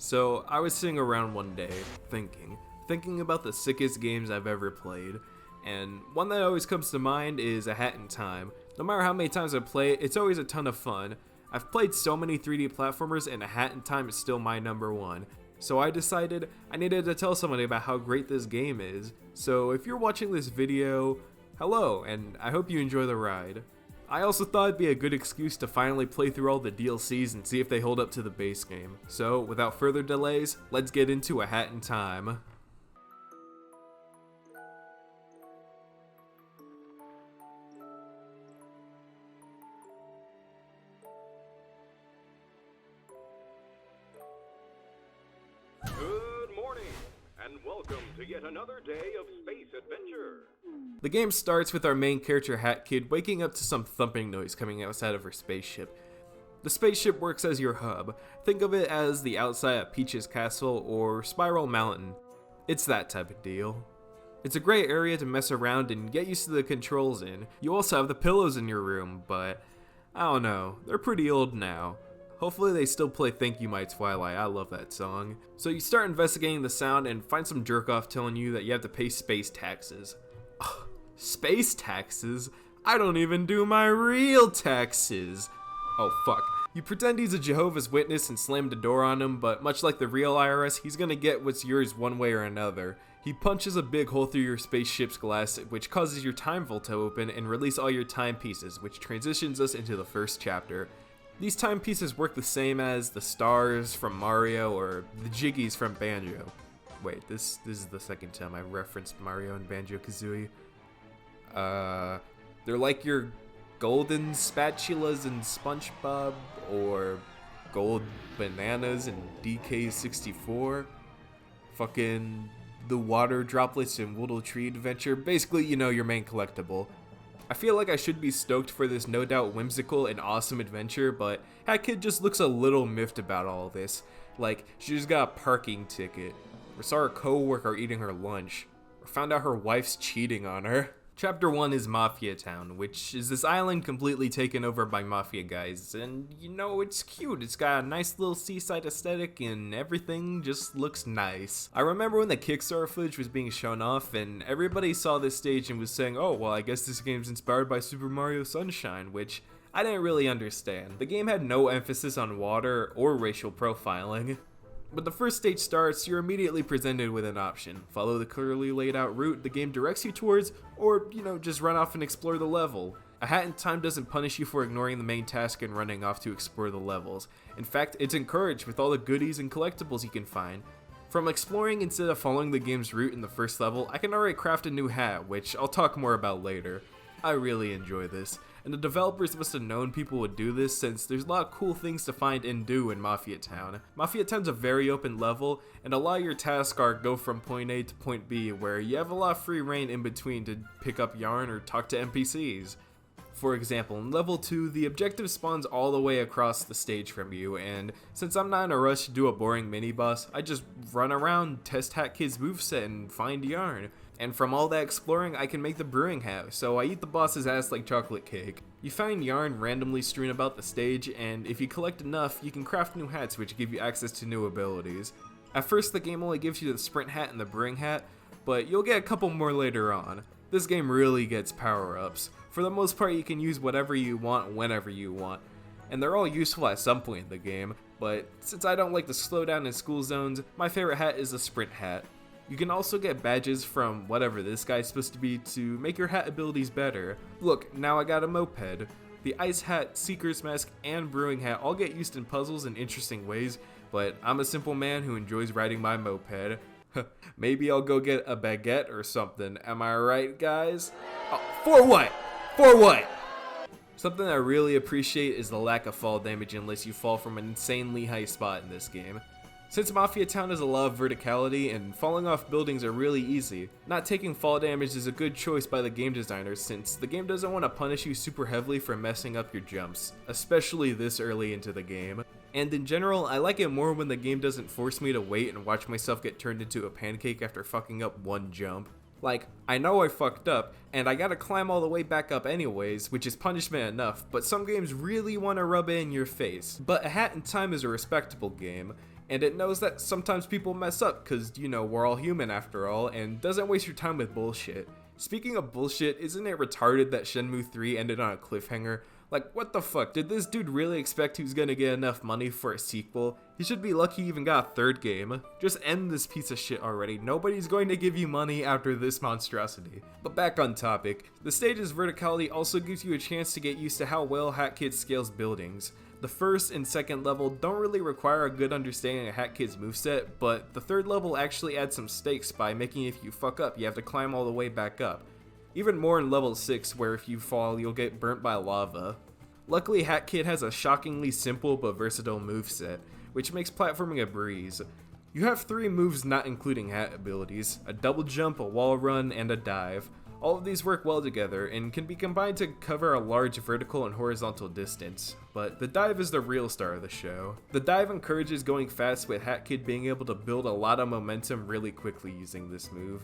So I was sitting around one day thinking about the sickest games I've ever played, and one that always comes to mind is A Hat in Time. No matter how many times I play it, it's always a ton of fun. I've played so many 3D platformers, and A Hat in Time is still my number one. So I decided I needed to tell somebody about how great this game is. So if you're watching this video, hello, and I hope you enjoy the ride. I also thought it'd be a good excuse to finally play through all the DLCs and see if they hold up to the base game. So without further delays, let's get into A Hat in Time. Good morning, and welcome to yet another day of space adventure. The game starts with our main character Hat Kid waking up to some thumping noise coming outside of her spaceship. The spaceship works as your hub. Think of it as the outside of Peach's Castle or Spiral Mountain. It's that type of deal. It's a great area to mess around and get used to the controls in. You also have the pillows in your room, but I don't know, they're pretty old now. Hopefully they still play Thank You My Twilight, I love that song. So you start investigating the sound and find some jerk off telling you that you have to pay space taxes. Ugh, space taxes? I don't even do my real taxes. Oh fuck. You pretend he's a Jehovah's Witness and slam the door on him, but much like the real IRS, he's gonna get what's yours one way or another. He punches a big hole through your spaceship's glass, which causes your time vault to open and release all your timepieces, which transitions us into the first chapter. These timepieces work the same as the stars from Mario or the jiggies from Banjo. Wait, this is the second time I referenced Mario and Banjo-Kazooie. They're like your golden spatulas in SpongeBob or gold bananas in DK64. Fucking the water droplets in Woodle Tree Adventure. Basically, you know, your main collectible. I feel like I should be stoked for this no doubt whimsical and awesome adventure, but Hat Kid just looks a little miffed about all this. Like, she just got a parking ticket, or saw her co-worker eating her lunch, or found out her wife's cheating on her. Chapter 1 is Mafia Town, which is this island completely taken over by mafia guys, and you know, it's cute. It's got a nice little seaside aesthetic and everything just looks nice. I remember when the Kickstarter footage was being shown off and everybody saw this stage and was saying, oh well, I guess this game's inspired by Super Mario Sunshine, which I didn't really understand. The game had no emphasis on water or racial profiling. When the first stage starts, you're immediately presented with an option. Follow the clearly laid out route the game directs you towards, or, you know, just run off and explore the level. A Hat in Time doesn't punish you for ignoring the main task and running off to explore the levels. In fact, it's encouraged with all the goodies and collectibles you can find. From exploring instead of following the game's route in the first level, I can already craft a new hat, which I'll talk more about later. I really enjoy this, and the developers must have known people would do this since there's a lot of cool things to find and do in Mafia Town. Mafia Town's a very open level, and a lot of your tasks are go from point A to point B, where you have a lot of free reign in between to pick up yarn or talk to NPCs. For example, in level 2, the objective spawns all the way across the stage from you, and since I'm not in a rush to do a boring mini-boss, I just run around, test Hat Kid's moveset, and find yarn. And from all that exploring, I can make the brewing hat, so I eat the boss's ass like chocolate cake. You find yarn randomly strewn about the stage, and if you collect enough, you can craft new hats which give you access to new abilities. At first, the game only gives you the sprint hat and the brewing hat, but you'll get a couple more later on. This game really gets power-ups. For the most part, you can use whatever you want whenever you want, and they're all useful at some point in the game, but since I don't like to slow down in school zones, my favorite hat is the sprint hat. You can also get badges from whatever this guy's supposed to be to make your hat abilities better. Look, now I got a moped. The ice hat, seeker's mask, and brewing hat all get used in puzzles in interesting ways, but I'm a simple man who enjoys riding my moped. Maybe I'll go get a baguette or something, am I right, guys? Oh, for what? For what? Something I really appreciate is the lack of fall damage unless you fall from an insanely high spot in this game. Since Mafia Town has a lot of verticality and falling off buildings are really easy, not taking fall damage is a good choice by the game designers since the game doesn't want to punish you super heavily for messing up your jumps, especially this early into the game. And in general, I like it more when the game doesn't force me to wait and watch myself get turned into a pancake after fucking up one jump. Like, I know I fucked up, and I gotta climb all the way back up anyways, which is punishment enough, but some games really want to rub it in your face. But A Hat in Time is a respectable game. And it knows that sometimes people mess up cause, you know, we're all human after all, and doesn't waste your time with bullshit. Speaking of bullshit, isn't it retarded that Shenmue 3 ended on a cliffhanger? Like, what the fuck? Did this dude really expect he was gonna get enough money for a sequel? He should be lucky he even got a third game. Just end this piece of shit already. Nobody's going to give you money after this monstrosity. But back on topic, the stage's verticality also gives you a chance to get used to how well Hat Kid scales buildings. The first and second level don't really require a good understanding of Hat Kid's moveset, but the third level actually adds some stakes by making if you fuck up, you have to climb all the way back up. Even more in level 6, where if you fall, you'll get burnt by lava. Luckily, Hat Kid has a shockingly simple but versatile moveset, which makes platforming a breeze. You have 3 moves not including Hat abilities: a double jump, a wall run, and a dive. All of these work well together and can be combined to cover a large vertical and horizontal distance, but the dive is the real star of the show. The dive encourages going fast, with Hat Kid being able to build a lot of momentum really quickly using this move.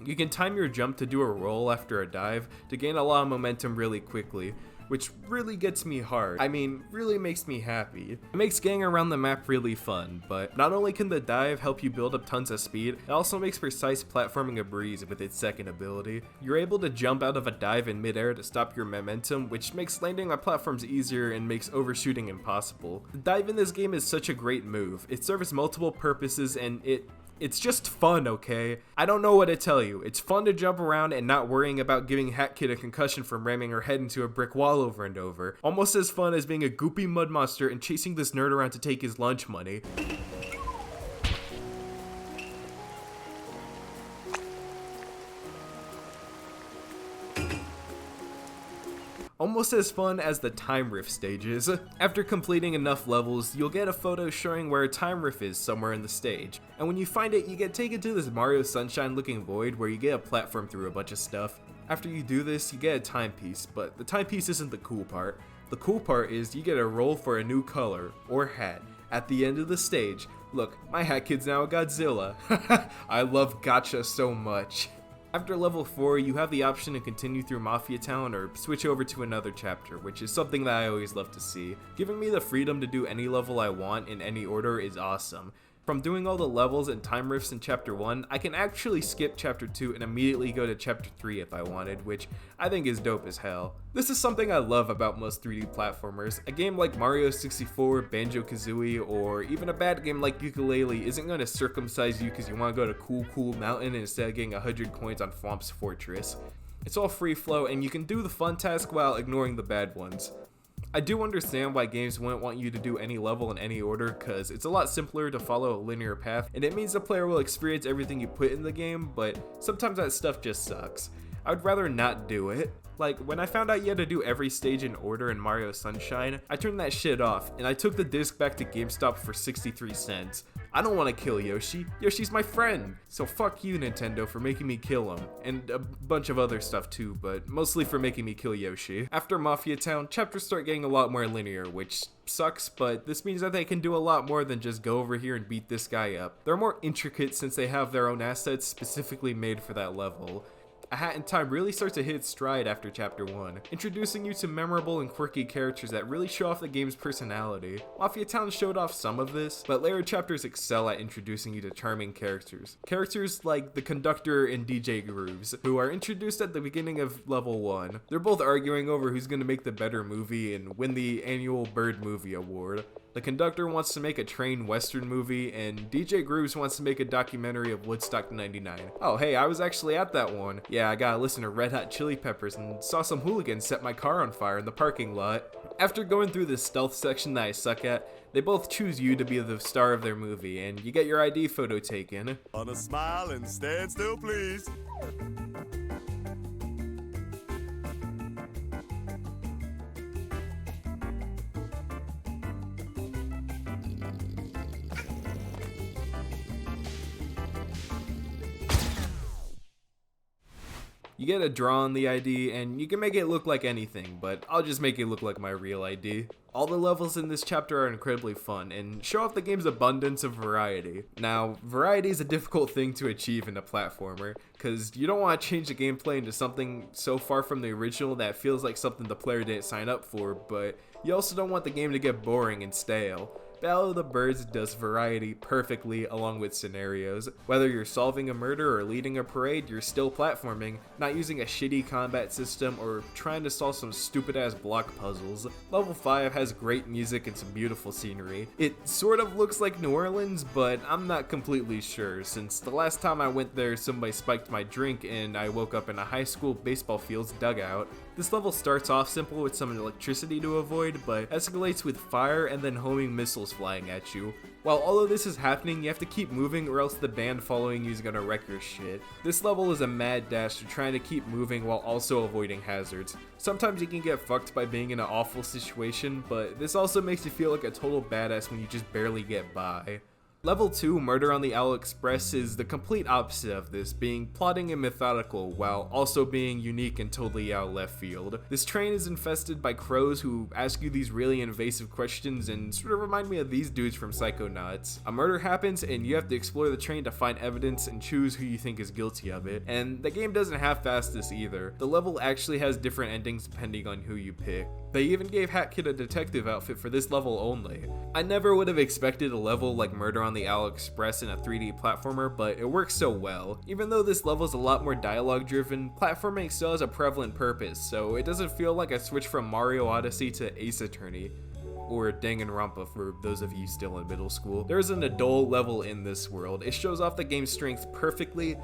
You can time your jump to do a roll after a dive to gain a lot of momentum really quickly, which really gets me hard. I mean, really makes me happy. It makes getting around the map really fun, but not only can the dive help you build up tons of speed, it also makes precise platforming a breeze with its second ability. You're able to jump out of a dive in midair to stop your momentum, which makes landing on platforms easier and makes overshooting impossible. The dive in this game is such a great move. It serves multiple purposes and it's just fun, okay? I don't know what to tell you. It's fun to jump around and not worrying about giving Hat Kid a concussion from ramming her head into a brick wall over and over. Almost as fun as being a goopy mud monster and chasing this nerd around to take his lunch money. Almost as fun as the time rift stages. After completing enough levels, you'll get a photo showing where a time rift is somewhere in the stage, and when you find it, you get taken to this Mario Sunshine looking void where you get a platform through a bunch of stuff. After you do this, you get a timepiece, but the timepiece isn't the cool part. The cool part is you get a roll for a new color, or hat, at the end of the stage. Look, my Hat Kid's now a Godzilla. I love gacha so much. After level 4, you have the option to continue through Mafia Town or switch over to another chapter, which is something that I always love to see. Giving me the freedom to do any level I want in any order is awesome. From doing all the levels and time rifts in chapter 1, I can actually skip chapter 2 and immediately go to chapter 3 if I wanted, which I think is dope as hell. This is something I love about most 3D platformers. A game like Mario 64, Banjo-Kazooie, or even a bad game like Yooka-Laylee isn't going to circumcise you because you want to go to Cool Mountain instead of getting 100 coins on Thwomp's Fortress. It's all free flow and you can do the fun task while ignoring the bad ones. I do understand why games wouldn't want you to do any level in any order, cause it's a lot simpler to follow a linear path, and it means the player will experience everything you put in the game, but sometimes that stuff just sucks. I would rather not do it. Like, when I found out you had to do every stage in order in Mario Sunshine, I turned that shit off, and I took the disc back to GameStop for 63 cents. I don't want to kill Yoshi. Yoshi's my friend. So fuck you, Nintendo, for making me kill him. And a bunch of other stuff too, but mostly for making me kill Yoshi. After Mafia Town, chapters start getting a lot more linear, which sucks, but this means that they can do a lot more than just go over here and beat this guy up. They're more intricate since they have their own assets specifically made for that level. A Hat in Time really starts to hit its stride after chapter 1, introducing you to memorable and quirky characters that really show off the game's personality. Mafia Town showed off some of this, but later chapters excel at introducing you to charming characters. Characters like the conductor and DJ Grooves, who are introduced at the beginning of level 1. They're both arguing over who's gonna make the better movie and win the annual Bird Movie Award. The conductor wants to make a train western movie, and DJ Grooves wants to make a documentary of Woodstock 99. Oh hey, I was actually at that one. Yeah, I gotta listen to Red Hot Chili Peppers and saw some hooligans set my car on fire in the parking lot. After going through the stealth section that I suck at, they both choose you to be the star of their movie, and you get your ID photo taken. On a smile and stand still, please. You get a draw on the ID, and you can make it look like anything, but I'll just make it look like my real ID. All the levels in this chapter are incredibly fun, and show off the game's abundance of variety. Now, variety is a difficult thing to achieve in a platformer, because you don't want to change the gameplay into something so far from the original that feels like something the player didn't sign up for, but you also don't want the game to get boring and stale. Battle of the Birds does variety perfectly along with scenarios. Whether you're solving a murder or leading a parade, you're still platforming, not using a shitty combat system or trying to solve some stupid ass block puzzles. Level 5 has great music and some beautiful scenery. It sort of looks like New Orleans, but I'm not completely sure since the last time I went there somebody spiked my drink and I woke up in a high school baseball field's dugout. This level starts off simple with some electricity to avoid, but escalates with fire and then homing missiles flying at you. While all of this is happening, you have to keep moving or else the band following you is gonna wreck your shit. This level is a mad dash to trying to keep moving while also avoiding hazards. Sometimes you can get fucked by being in an awful situation, but this also makes you feel like a total badass when you just barely get by. Level 2, Murder on the Owl Express, is the complete opposite of this, being plotting and methodical while also being unique and totally out of left field. This train is infested by crows who ask you these really invasive questions and sort of remind me of these dudes from Psychonauts. A murder happens and you have to explore the train to find evidence and choose who you think is guilty of it, and the game doesn't half-ass this either. The level actually has different endings depending on who you pick. They even gave Hat Kid a detective outfit for this level only. I never would have expected a level like Murder on the Owl Express in a 3D platformer, but it works so well. Even though this level is a lot more dialogue driven, platforming still has a prevalent purpose, so it doesn't feel like a switch from Mario Odyssey to Ace Attorney. Or Danganronpa for those of you still in middle school. There is an adult level in this world. It shows off the game's strength perfectly,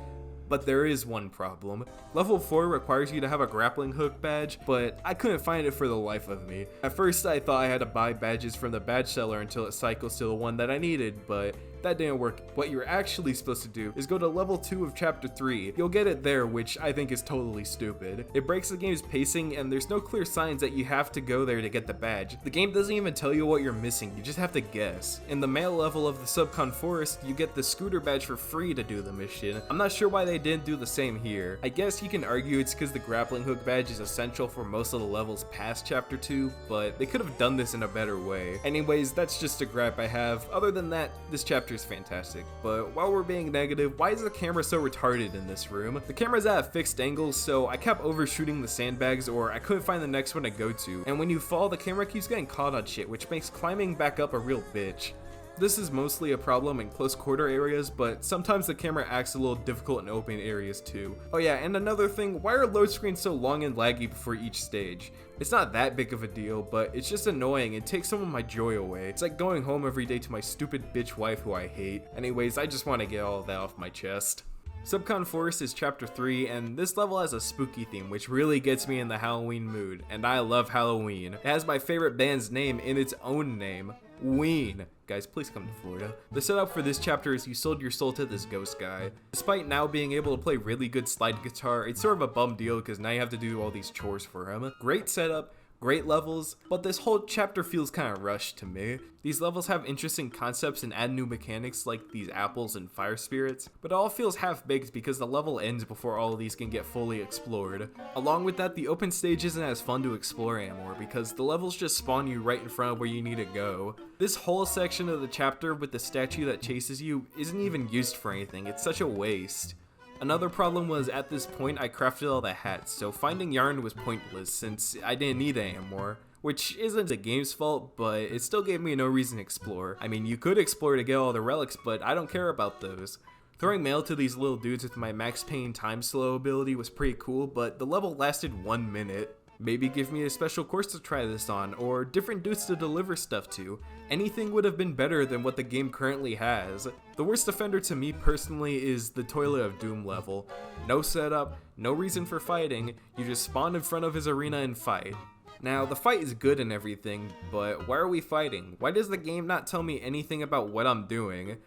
but there is one problem. Level 4 requires you to have a grappling hook badge, but I couldn't find it for the life of me. At first I thought I had to buy badges from the badge seller until it cycles to the one that I needed, but that didn't work. What you're actually supposed to do is go to level 2 of chapter 3. You'll get it there, which I think is totally stupid. It breaks the game's pacing and there's no clear signs that you have to go there to get the badge. The game doesn't even tell you what you're missing, you just have to guess. In the male level of the Subcon Forest, you get the scooter badge for free to do the mission. I'm not sure why they didn't do the same here. I guess you can argue it's because the grappling hook badge is essential for most of the levels past chapter 2, but they could have done this in a better way. Anyways, that's just a gripe I have. Other than that, this chapter is fantastic. But while we're being negative, why is the camera so retarded in this room? The camera's at a fixed angle, so I kept overshooting the sandbags or I couldn't find the next one to go to. And when you fall, the camera keeps getting caught on shit, which makes climbing back up a real bitch. This is mostly a problem in close quarter areas, but sometimes the camera acts a little difficult in open areas too. Oh yeah, and another thing, why are load screens so long and laggy before each stage? It's not that big of a deal, but it's just annoying and takes some of my joy away. It's like going home every day to my stupid bitch wife who I hate. Anyways, I just want to get all of that off my chest. Subcon Forest is chapter 3, and this level has a spooky theme which really gets me in the Halloween mood, and I love Halloween. It has my favorite band's name in its own name, Ween. Guys, please come to Florida. The setup for this chapter is you sold your soul to this ghost guy. Despite now being able to play really good slide guitar, it's sort of a bum deal because now you have to do all these chores for him. Great setup, great levels, but this whole chapter feels kind of rushed to me. These levels have interesting concepts and add new mechanics like these apples and fire spirits, but it all feels half-baked because the level ends before all of these can get fully explored. Along with that, the open stage isn't as fun to explore anymore because the levels just spawn you right in front of where you need to go. This whole section of the chapter with the statue that chases you isn't even used for anything, it's such a waste. Another problem was at this point I crafted all the hats, so finding yarn was pointless since I didn't need it anymore. Which isn't the game's fault, but it still gave me no reason to explore. I mean, you could explore to get all the relics, but I don't care about those. Throwing mail to these little dudes with my max pain time slow ability was pretty cool, but the level lasted 1 minute. Maybe give me a special course to try this on, or different dudes to deliver stuff to. Anything would have been better than what the game currently has. The worst offender to me personally is the Toilet of Doom level. No setup, no reason for fighting, you just spawn in front of his arena and fight. Now, the fight is good and everything, but why are we fighting? Why does the game not tell me anything about what I'm doing?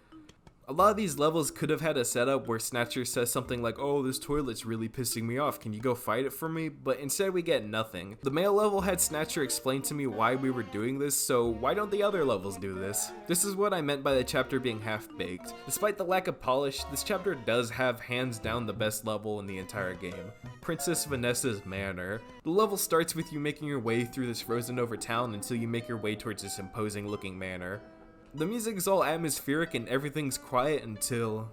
A lot of these levels could have had a setup where Snatcher says something like, "Oh, this toilet's really pissing me off, can you go fight it for me?" But instead we get nothing. The male level had Snatcher explain to me why we were doing this, so why don't the other levels do this? This is what I meant by the chapter being half-baked. Despite the lack of polish, this chapter does have hands down the best level in the entire game. Princess Vanessa's Manor. The level starts with you making your way through this frozen over town until you make your way towards this imposing looking manor. The music is all atmospheric and everything's quiet until...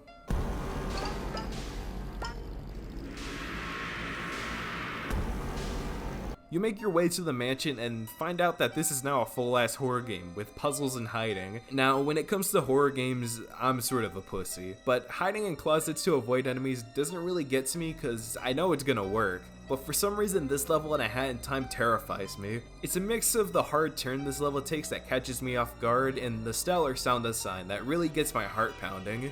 You make your way to the mansion and find out that this is now a full-ass horror game with puzzles and hiding. Now, when it comes to horror games, I'm sort of a pussy, but hiding in closets to avoid enemies doesn't really get to me because I know it's gonna work. But for some reason this level in a hat in time terrifies me. It's a mix of the hard turn this level takes that catches me off guard and the stellar sound design that really gets my heart pounding.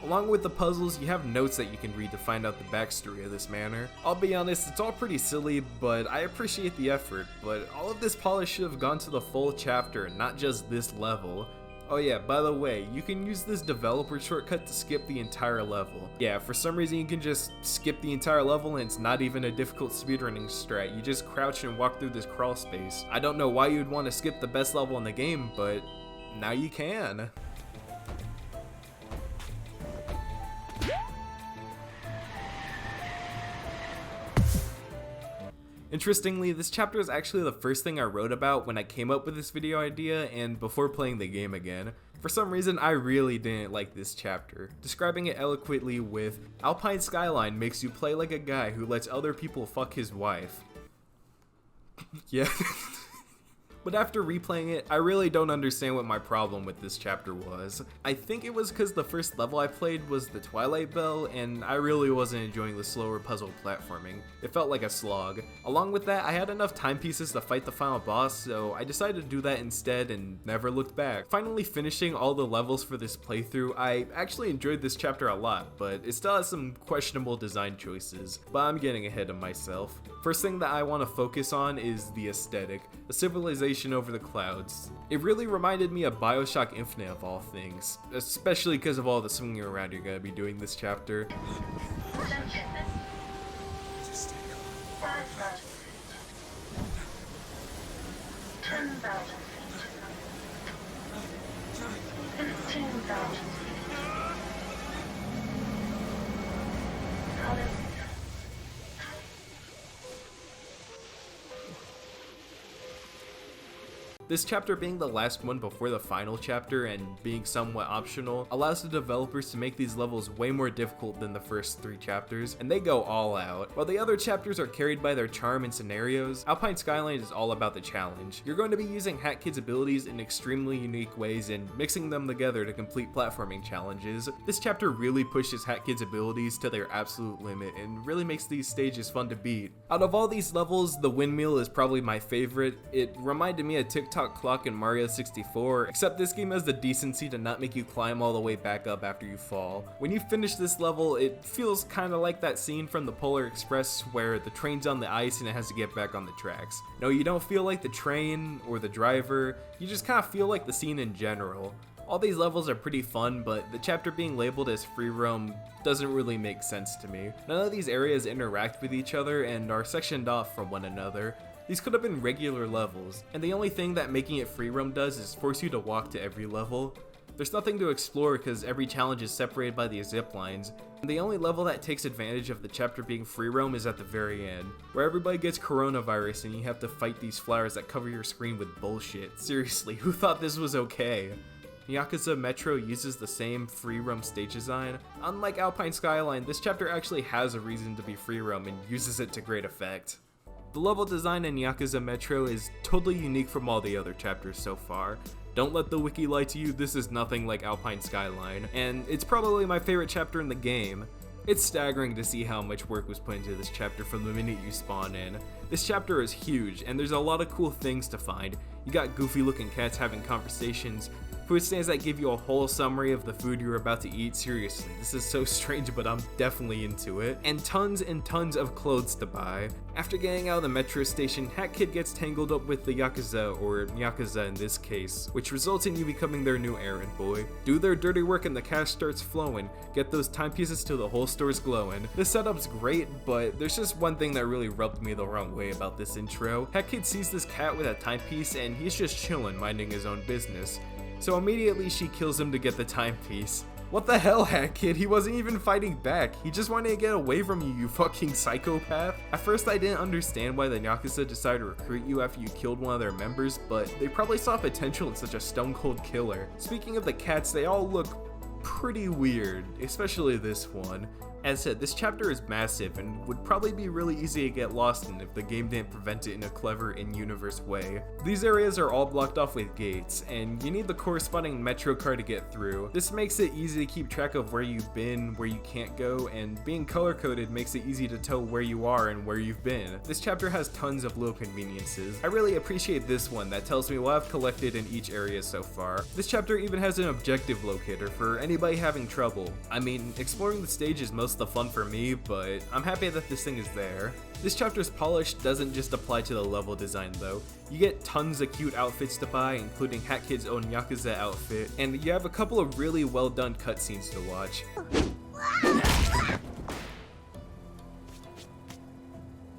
Along with the puzzles, you have notes that you can read to find out the backstory of this manor. I'll be honest, it's all pretty silly, but I appreciate the effort, but all of this polish should have gone to the full chapter, not just this level. Oh yeah, by the way, you can use this developer shortcut to skip the entire level. Yeah, for some reason you can just skip the entire level and it's not even a difficult speedrunning strat. You just crouch and walk through this crawl space. I don't know why you'd want to skip the best level in the game, but now you can. Interestingly, this chapter is actually the first thing I wrote about when I came up with this video idea and before playing the game again. For some reason, I really didn't like this chapter. Describing it eloquently with, Alpine Skyline makes you play like a guy who lets other people fuck his wife. Yeah. But after replaying it, I really don't understand what my problem with this chapter was. I think it was because the first level I played was the Twilight Bell, and I really wasn't enjoying the slower puzzle platforming. It felt like a slog. Along with that, I had enough timepieces to fight the final boss, so I decided to do that instead and never looked back. Finally finishing all the levels for this playthrough, I actually enjoyed this chapter a lot, but it still has some questionable design choices. But I'm getting ahead of myself. First thing that I want to focus on is the aesthetic, the civilization over the clouds. It really reminded me of BioShock Infinite of all things, especially because of all the swinging around you're gonna be doing this chapter. 10,000 feet. 15,000 feet. Hallelujah. This chapter being the last one before the final chapter and being somewhat optional allows the developers to make these levels way more difficult than the first 3 chapters, and they go all out. While the other chapters are carried by their charm and scenarios, Alpine Skyline is all about the challenge. You're going to be using Hat Kid's abilities in extremely unique ways and mixing them together to complete platforming challenges. This chapter really pushes Hat Kid's abilities to their absolute limit and really makes these stages fun to beat. Out of all these levels, the windmill is probably my favorite. It reminded me of TikTok Clock in Mario 64, except this game has the decency to not make you climb all the way back up after you fall. When you finish this level, it feels kinda like that scene from the Polar Express where the train's on the ice and it has to get back on the tracks. No, you don't feel like the train or the driver, you just kinda feel like the scene in general. All these levels are pretty fun, but the chapter being labeled as free roam doesn't really make sense to me. None of these areas interact with each other and are sectioned off from one another. These could have been regular levels, and the only thing that making it free roam does is force you to walk to every level. There's nothing to explore because every challenge is separated by these zip lines, and the only level that takes advantage of the chapter being free roam is at the very end, where everybody gets coronavirus and you have to fight these flowers that cover your screen with bullshit. Seriously, who thought this was okay? Yakuza Metro uses the same free roam stage design. Unlike Alpine Skyline, this chapter actually has a reason to be free roam and uses it to great effect. The level design in Yakuza Metro is totally unique from all the other chapters so far. Don't let the wiki lie to you, this is nothing like Alpine Skyline, and it's probably my favorite chapter in the game. It's staggering to see how much work was put into this chapter from the minute you spawn in. This chapter is huge, and there's a lot of cool things to find. You got goofy looking cats having conversations, food stands that give you a whole summary of the food you're about to eat. Seriously, this is so strange, but I'm definitely into it. And tons of clothes to buy. After getting out of the metro station, Hat Kid gets tangled up with the Yakuza, or Yakuza in this case, which results in you becoming their new errand boy. Do their dirty work and the cash starts flowing. Get those timepieces till the whole store's glowing. This setup's great, but there's just one thing that really rubbed me the wrong way about this intro. Hat Kid sees this cat with a timepiece and he's just chilling, minding his own business. So immediately she kills him to get the timepiece. What the hell, Hat Kid? He wasn't even fighting back. He just wanted to get away from you, you fucking psychopath. At first, I didn't understand why the Yakuza decided to recruit you after you killed one of their members, but they probably saw potential in such a stone-cold killer. Speaking of the cats, they all look pretty weird, especially this one. As said, this chapter is massive and would probably be really easy to get lost in if the game didn't prevent it in a clever in-universe way. These areas are all blocked off with gates, and you need the corresponding metro car to get through. This makes it easy to keep track of where you've been, where you can't go, and being color-coded makes it easy to tell where you are and where you've been. This chapter has tons of little conveniences. I really appreciate this one that tells me what I've collected in each area so far. This chapter even has an objective locator for anybody having trouble. I mean, exploring the stage is most of the fun for me, but I'm happy that this thing is there. This chapter's polish doesn't just apply to the level design though. You get tons of cute outfits to buy, including Hat Kid's own Yakuza outfit, and you have a couple of really well done cutscenes to watch.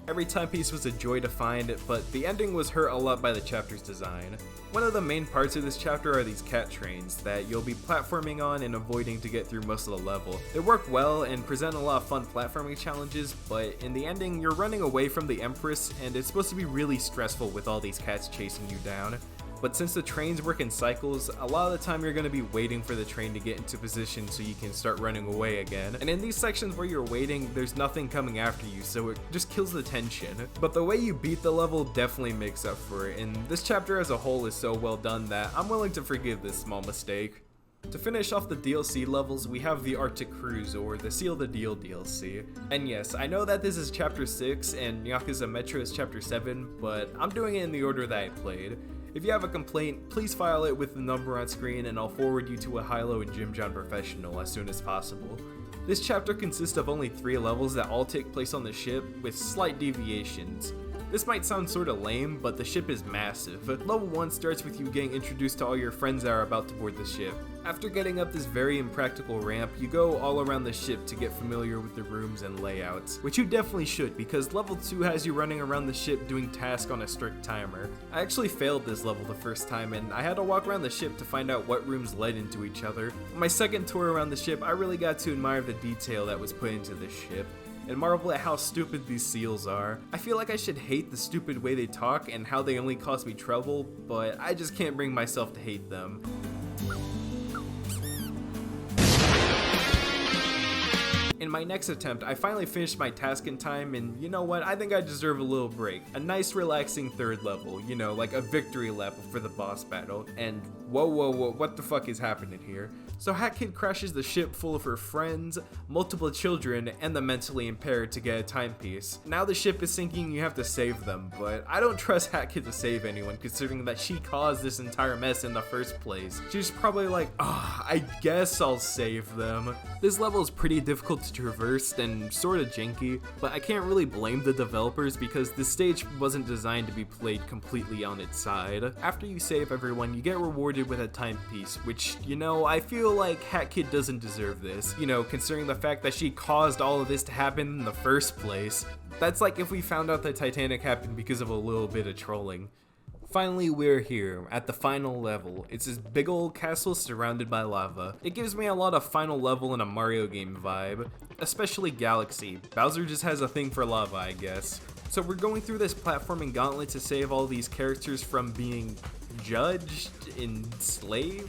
Every timepiece was a joy to find, but the ending was hurt a lot by the chapter's design. One of the main parts of this chapter are these cat trains that you'll be platforming on and avoiding to get through most of the level. They work well and present a lot of fun platforming challenges, but in the ending you're running away from the Empress and it's supposed to be really stressful with all these cats chasing you down. But since the trains work in cycles, a lot of the time you're going to be waiting for the train to get into position so you can start running away again. And in these sections where you're waiting, there's nothing coming after you, so it just kills the tension. But the way you beat the level definitely makes up for it, and this chapter as a whole is so well done that I'm willing to forgive this small mistake. To finish off the DLC levels, we have the Arctic Cruise, or the Seal the Deal DLC. And yes, I know that this is Chapter 6 and Yakuza Metro is Chapter 7, but I'm doing it in the order that I played. If you have a complaint, please file it with the number on screen and I'll forward you to a Hilo and Jim John professional as soon as possible. This chapter consists of only 3 levels that all take place on the ship, with slight deviations. This might sound sorta lame, but the ship is massive. Level 1 starts with you getting introduced to all your friends that are about to board the ship. After getting up this very impractical ramp, you go all around the ship to get familiar with the rooms and layouts, which you definitely should because level 2 has you running around the ship doing tasks on a strict timer. I actually failed this level the first time and I had to walk around the ship to find out what rooms led into each other. On my second tour around the ship, I really got to admire the detail that was put into this ship and marvel at how stupid these seals are. I feel like I should hate the stupid way they talk and how they only cause me trouble, but I just can't bring myself to hate them. In my next attempt, I finally finished my task in time, and you know what, I think I deserve a little break. A nice relaxing third level, you know, like a victory lap for the boss battle. And whoa, what the fuck is happening here? So Hat Kid crashes the ship full of her friends, multiple children, and the mentally impaired to get a timepiece. Now the ship is sinking and you have to save them, but I don't trust Hat Kid to save anyone considering that she caused this entire mess in the first place. She's probably like, I guess I'll save them. This level is pretty difficult to traverse and sorta janky, but I can't really blame the developers because this stage wasn't designed to be played completely on its side. After you save everyone, you get rewarded with a timepiece, which, you know, I feel like Hat Kid doesn't deserve this, you know, considering the fact that she caused all of this to happen in the first place. That's like if we found out that Titanic happened because of a little bit of trolling. Finally, we're here, at the final level. It's this big old castle surrounded by lava. It gives me a lot of final level in a Mario game vibe, especially Galaxy. Bowser just has a thing for lava, I guess. So we're going through this platforming gauntlet to save all these characters from being judged, enslaved,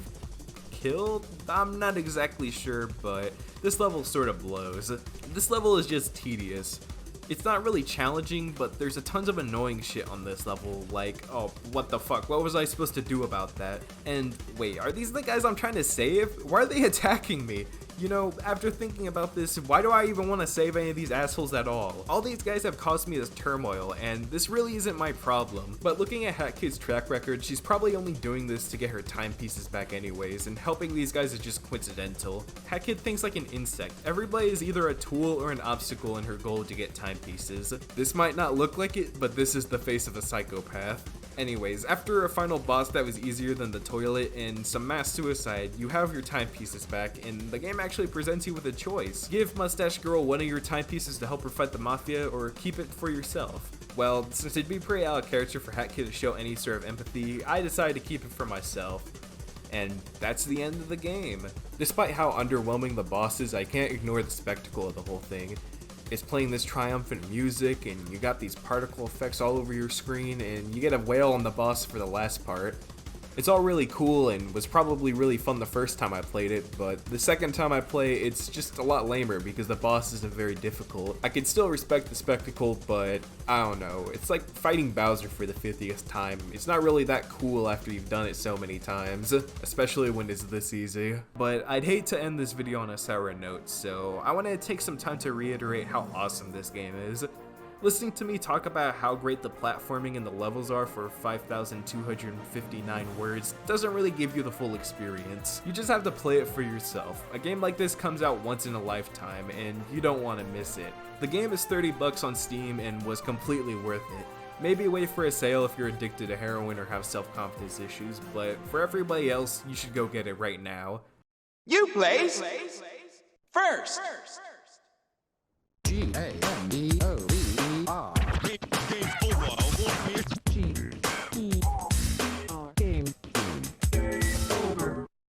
killed? I'm not exactly sure, but this level sort of blows. This level is just tedious. It's not really challenging, but there's a tons of annoying shit on this level, like, oh, what the fuck, what was I supposed to do about that? And wait, are these the guys I'm trying to save? Why are they attacking me? You know, after thinking about this, why do I even want to save any of these assholes at all? All these guys have caused me this turmoil, and this really isn't my problem. But looking at Hat Kid's track record, she's probably only doing this to get her timepieces back anyways, and helping these guys is just coincidental. Hat Kid thinks like an insect. Everybody is either a tool or an obstacle in her goal to get timepieces. This might not look like it, but this is the face of a psychopath. Anyways, after a final boss that was easier than the toilet and some mass suicide, you have your timepieces back, and the game actually presents you with a choice. Give Mustache Girl one of your timepieces to help her fight the Mafia, or keep it for yourself. Well, since it'd be pretty out of character for Hat Kid to show any sort of empathy, I decided to keep it for myself. and that's the end of the game. Despite how underwhelming the boss is, I can't ignore the spectacle of the whole thing. It's playing this triumphant music, and you got these particle effects all over your screen, and you get a whale on the boss for the last part. It's all really cool and was probably really fun the first time I played it, but the second time I play, it's just a lot lamer because the boss isn't very difficult. I can still respect the spectacle, but I don't know, it's like fighting Bowser for the 50th time. It's not really that cool after you've done it so many times, especially when it's this easy. But I'd hate to end this video on a sour note, so I want to take some time to reiterate how awesome this game is. Listening to me talk about how great the platforming and the levels are for 5,259 words doesn't really give you the full experience. You just have to play it for yourself. A game like this comes out once in a lifetime, and you don't want to miss it. The game is $30 on Steam and was completely worth it. Maybe wait for a sale if you're addicted to heroin or have self-confidence issues, but for everybody else, you should go get it right now. You place first. G-A